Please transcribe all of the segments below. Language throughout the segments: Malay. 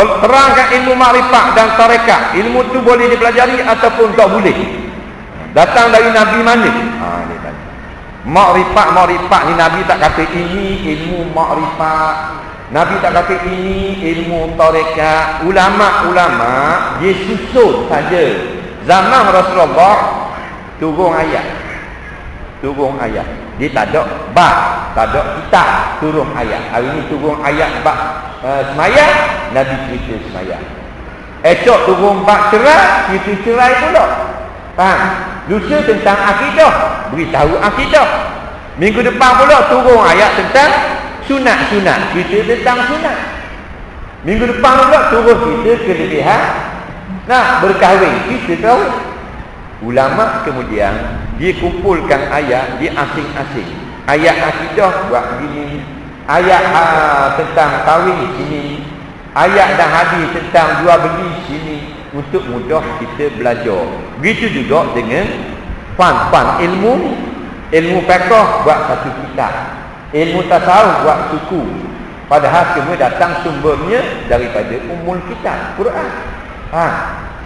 Terangkan ilmu makrifat dan tarekat. Ilmu tu boleh dipelajari ataupun tak boleh. Datang dari Nabi mana? Ni tadi. Makrifat ni Nabi tak kata ini ilmu makrifat. Nabi tak kata ini ilmu tarekat. Ulama-ulama dia susun saja. Zaman Rasulullah turun ayat. Dia tak ada bab, tak ada kitab, turun ayat. Hari ni turun ayat bab semayang, Nabi cerita semayang. Esok turun bab cerai, cerita cerai pula. Faham? Lusa tentang akidah, beritahu akidah. Minggu depan pula turun ayat tentang sunat-sunat, cerita tentang sunat. Minggu depan pula turun cerita kelebihan berkahwin, cerita tahu. Ulama kemudian dia kumpulkan ayat di asing-asing. Ayat akidah buat begini, ayat tentang kahwin sini, ayat dan hadis tentang jual beli sini, untuk mudah kita belajar. Begitu juga dengan fan ilmu fiqh buat satu kitab, ilmu tasawuf buat suku. Padahal semua datang sumbernya daripada umul kitab Quran.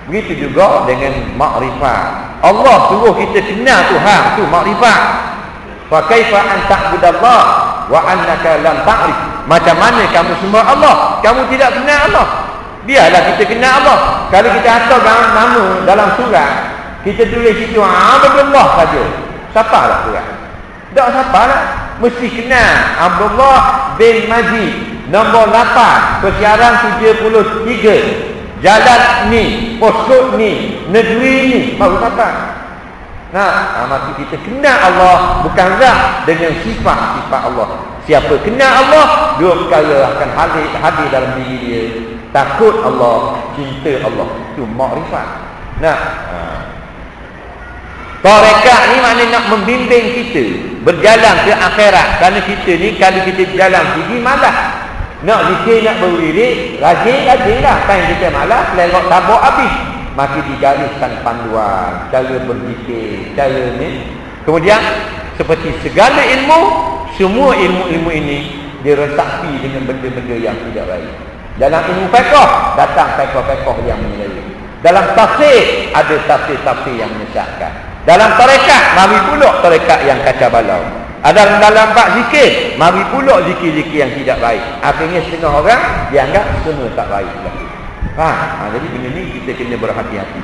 Begitu juga dengan makrifat. Allah suruh kita kenal Tuhan tu makrifat. Fa kaifa an ta'budallah wa annaka lam ta'rif. Macam mana kamu sembah Allah, kamu tidak kenal Allah? Biarlah kita kenal Allah. Kalau kita hantar nama dalam surat, kita tulis itu Abdullah saja. Siapalah surat? Tak siapalah. Mesti kenal Abdullah bin Majid, nombor 8, persiaran 73. Jalan ni, poskod ni, negeri ni, baru dapat. Maka kita kenal Allah bukan zat, dengan sifat-sifat Allah. Siapa kenal Allah, dua perkara akan hadir dalam diri dia. Takut Allah, cinta Allah. Itu makrifat. Tarekat ni maknanya nak membimbing kita berjalan ke akhirat. Kerana kita ni kalau kita berjalan tinggi malas. Nak zikir, nak berwirid, rajin-rajinlah. Time kita malas, lelok tabuk habis. Maka digariskan panduan, cara berzikir, cara ni. Kemudian, seperti segala ilmu, semua ilmu-ilmu ini diresapi dengan benda-benda yang tidak baik. Dalam ilmu fiqh, datang fiqh-fiqh yang menyelari. Dalam tafsir, ada tafsir-tafsir yang menyesatkan. Dalam tarekat, mari pula tarekat yang kacau balau. Ada dalam bab zikir, mari pula zikir-zikir yang tidak baik. Akhirnya setengah orang dianggap semua tak baik. Jadi benda ni kita kena berhati-hati.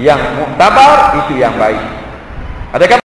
Yang muktabar itu yang baik. Adakah